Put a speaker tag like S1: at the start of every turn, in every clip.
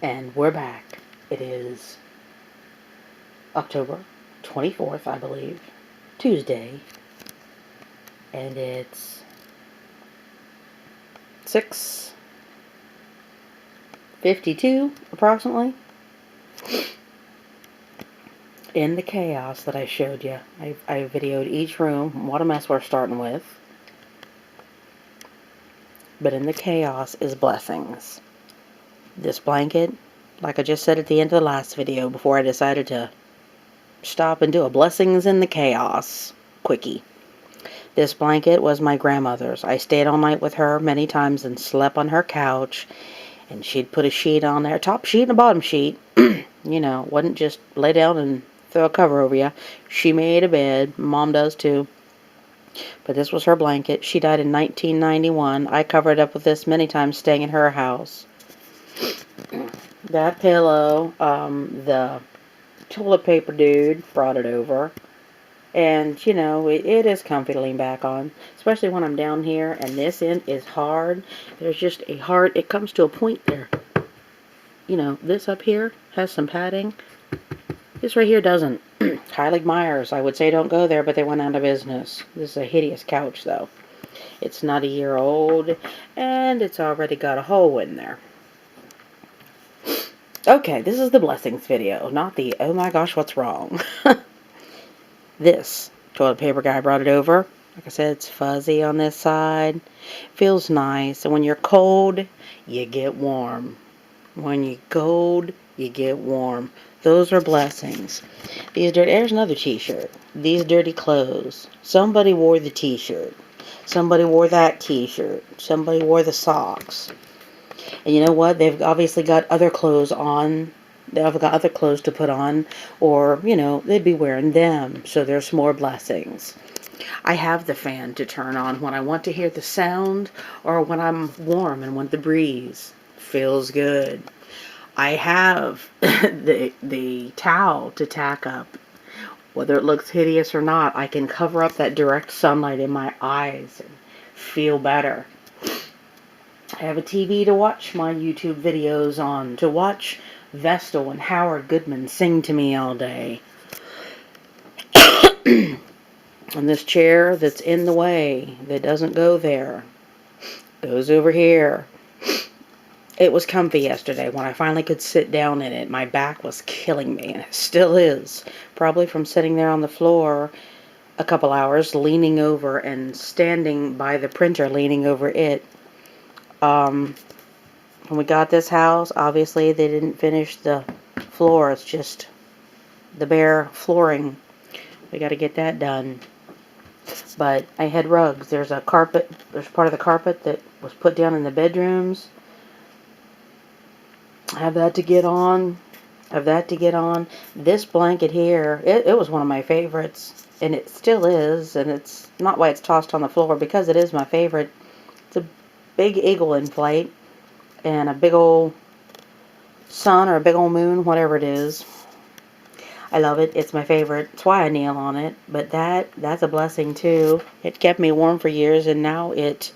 S1: And we're back. It is October 24th, I believe, Tuesday, and it's 6:52 approximately. In the chaos that I showed you, I videoed each room, what a mess we're starting with. But in the chaos is blessings. This blanket, like I just said at the end of the last video before I decided to stop and do a blessings in the chaos quickie. This blanket was my grandmother's. I stayed all night with her many times and slept on her couch, and she'd put a sheet on there, top sheet and a bottom sheet. Wouldn't just lay down and throw a cover over you. She made a bed. Mom does too. But this was her blanket. She died in 1991. I covered up with this many times staying in her house. That pillow, the toilet paper dude brought it over. And, it is comfy to lean back on, especially when I'm down here and this end is hard. There's just a hard, it comes to a point there. This up here has some padding. This right here doesn't. Heilig Myers, I would say don't go there, but they went out of business. This is a hideous couch, though. It's not a year old, and it's already got a hole in there. Okay, this is the blessings video, not the, oh my gosh, what's wrong? This toilet paper guy brought it over. Like I said, it's fuzzy on this side. Feels nice. And when you're cold, you get warm. When you're cold, you get warm. Those are blessings. There's another t-shirt. These dirty clothes. Somebody wore the t-shirt. Somebody wore that t-shirt. Somebody wore the socks. And you know what? They've obviously got other clothes on. They've got other clothes to put on, or, they'd be wearing them, so there's more blessings. I have the fan to turn on when I want to hear the sound, or when I'm warm and want the breeze. Feels good. I have the towel to tack up. Whether it looks hideous or not, I can cover up that direct sunlight in my eyes and feel better. I have a TV to watch my YouTube videos on, to watch Vestal and Howard Goodman sing to me all day. And this chair that's in the way, that doesn't go there, goes over here. It was comfy yesterday when I finally could sit down in it. My back was killing me, and it still is. Probably from sitting there on the floor a couple hours, leaning over and standing by the printer, leaning over it. When we got this house, obviously they didn't finish the floor. It's just the bare flooring. We got to get that done. But I had rugs. There's a carpet. There's part of the carpet that was put down in the bedrooms. I have that to get on. This blanket here, it was one of my favorites. And it still is. And it's not why it's tossed on the floor, because it is my favorite. It's a big eagle in flight. And a big old sun or a big old moon, whatever it is. I love it. It's my favorite. It's why I kneel on it. But that's a blessing too. It kept me warm for years, and now it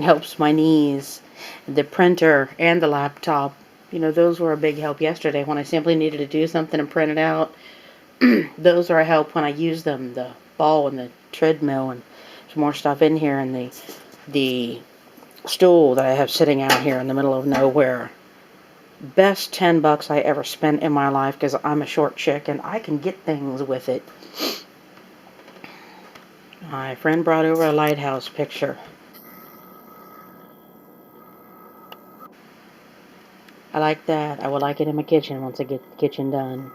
S1: helps my knees. The printer and the laptop, those were a big help yesterday when I simply needed to do something and print it out. Those are a help when I use them. The ball and the treadmill, and there's more stuff in here, and the stool that I have sitting out here in the middle of nowhere. Best $10 I ever spent in my life, because I'm a short chick and I can get things with it. My friend brought over a lighthouse picture. I like that. I would like it in my kitchen once I get the kitchen done.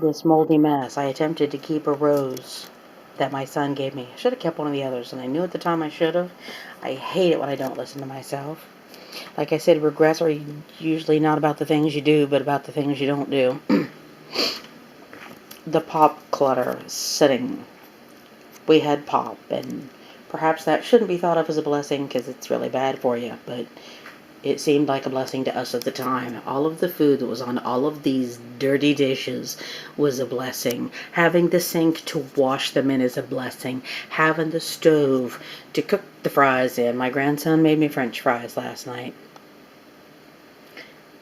S1: This moldy mess. I attempted to keep a rose that my son gave me. I should have kept one of the others, and I knew at the time I should have. I hate it when I don't listen to myself. Like I said, regrets are usually not about the things you do, but about the things you don't do. The pop clutter sitting. We had pop, and perhaps that shouldn't be thought of as a blessing because it's really bad for you, but it seemed like a blessing to us at the time. All of the food that was on all of these dirty dishes was a blessing. Having the sink to wash them in is a blessing. Having the stove to cook the fries in. My grandson made me French fries last night.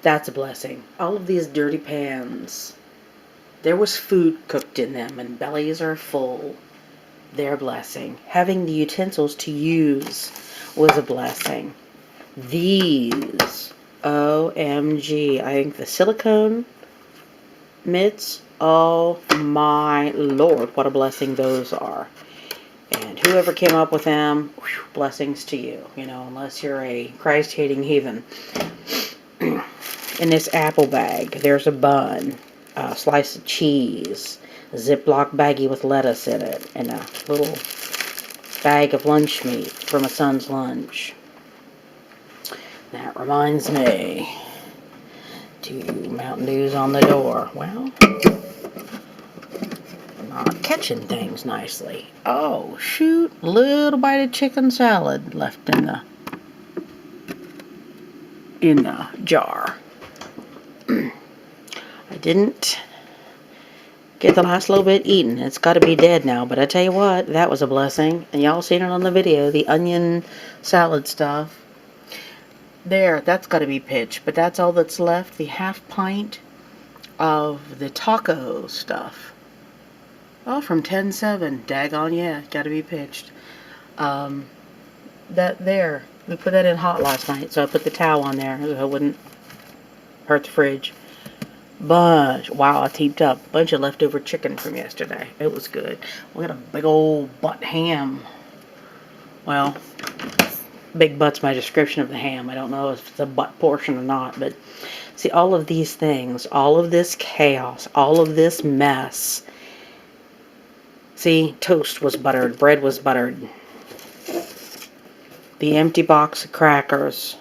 S1: That's a blessing. All of these dirty pans, there was food cooked in them and bellies are full. They're a blessing. Having the utensils to use was a blessing. These, OMG, I think the silicone mitts, oh my lord, what a blessing those are. And whoever came up with them, whew, blessings to you, you know, unless you're a Christ-hating heathen. In this apple bag, there's a bun, a slice of cheese, a Ziploc baggie with lettuce in it, and a little bag of lunch meat for my son's lunch. That reminds me, to Mountain Dew's on the door. Well, I'm not catching things nicely. Oh, shoot, little bite of chicken salad left in the jar. I didn't get the last little bit eaten. It's got to be dead now, but I tell you what, that was a blessing. And y'all seen it on the video, the onion salad stuff. There, that's got to be pitched, but that's all that's left, the half pint of the taco stuff. Oh, from 10-7, daggone yeah, got to be pitched. That there, we put that in hot last night, so I put the towel on there so it wouldn't hurt the fridge. Wow, I teeped up. Bunch of leftover chicken from yesterday. It was good. We got a big old butt ham. Well, big butt's my description of the ham. I don't know if it's a butt portion or not, but see, all of these things, all of this chaos, all of this mess. See, toast was buttered, bread was buttered. The empty box of crackers.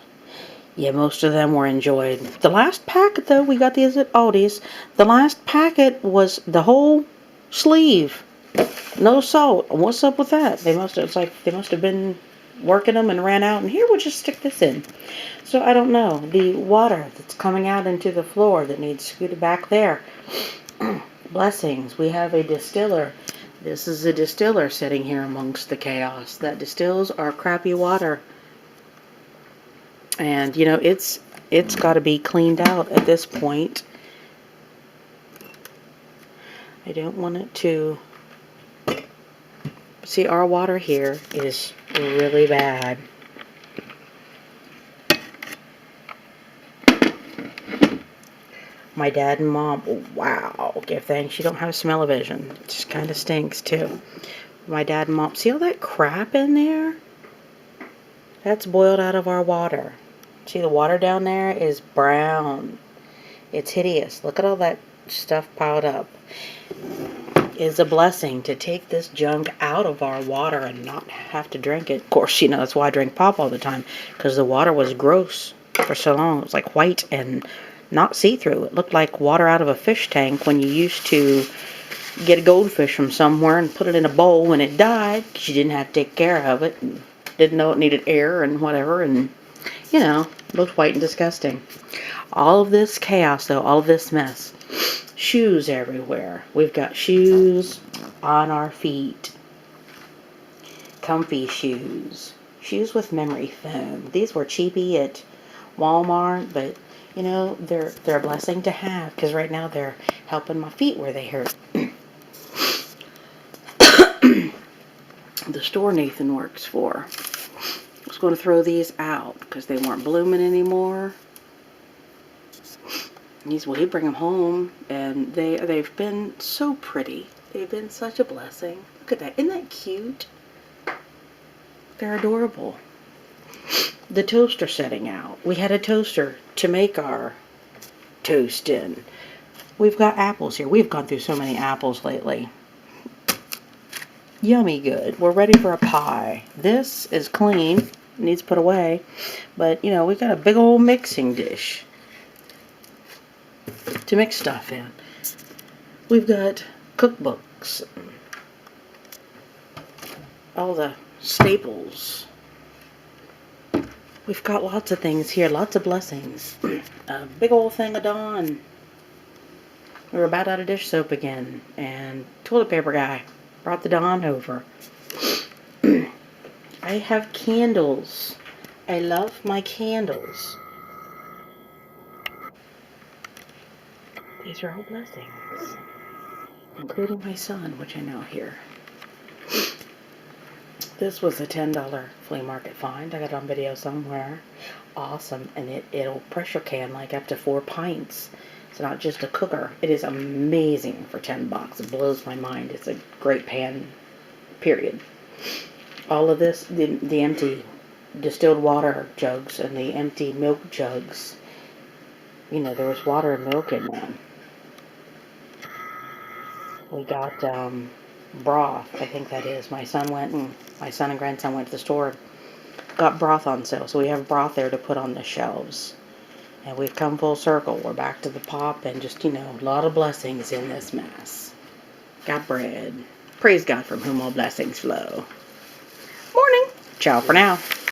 S1: Yeah, most of them were enjoyed. The last packet, though, we got these at Aldi's. The last packet was the whole sleeve. No salt. What's up with that? They must have been working them and ran out. And here, we'll just stick this in. So, I don't know. The water that's coming out into the floor that needs scooted back there. Blessings. We have a distiller. This is a distiller sitting here amongst the chaos that distills our crappy water. And, you know, it's got to be cleaned out at this point. I don't want it to... See, our water here is really bad. My dad and mom, wow, give thanks you don't have smell-o-vision. It just kind of stinks, too. My dad and mom, see all that crap in there? That's boiled out of our water. See, the water down there is brown. It's hideous. Look at all that stuff piled up. It's a blessing to take this junk out of our water and not have to drink it. Of course, you know, that's why I drink pop all the time, because the water was gross for so long. It was like white and not see-through. It looked like water out of a fish tank when you used to get a goldfish from somewhere and put it in a bowl when it died, because you didn't have to take care of it and didn't know it needed air and whatever, and you know, looked white and disgusting. All of this chaos, though, all of this mess. Shoes everywhere. We've got shoes on our feet. Comfy shoes. Shoes with memory foam. These were cheapy at Walmart, but, you know, they're a blessing to have, because right now they're helping my feet where they hurt. The store Nathan works for. I was going to throw these out because they weren't blooming anymore. He'd bring them home, and they've been so pretty. They've been such a blessing. Look at that. Isn't that cute? They're adorable. The toaster setting out. We had a toaster to make our toast in. We've got apples here. We've gone through so many apples lately. Yummy good. We're ready for a pie. This is clean. Needs put away. But, you know, we got a big old mixing dish to mix stuff in. We've got cookbooks. All the staples. We've got lots of things here. Lots of blessings. A big old thing of Dawn. We were about out of dish soap again. And toilet paper guy brought the Dawn over. I have candles. I love my candles. These are all blessings, including my son, which I now hear. This was a $10 flea market find. I got it on video somewhere. Awesome. And it'll pressure can like up to 4 pints. It's not just a cooker. It is amazing for $10. It blows my mind. It's a great pan, period. All of this, the empty distilled water jugs and the empty milk jugs. You know, there was water and milk in them. We got broth, I think that is. My son and grandson went to the store, got broth on sale, so we have broth there to put on the shelves. And we've come full circle. We're back to the pop and just, a lot of blessings in this mess. Got bread. Praise God from whom all blessings flow. Morning. Ciao for now.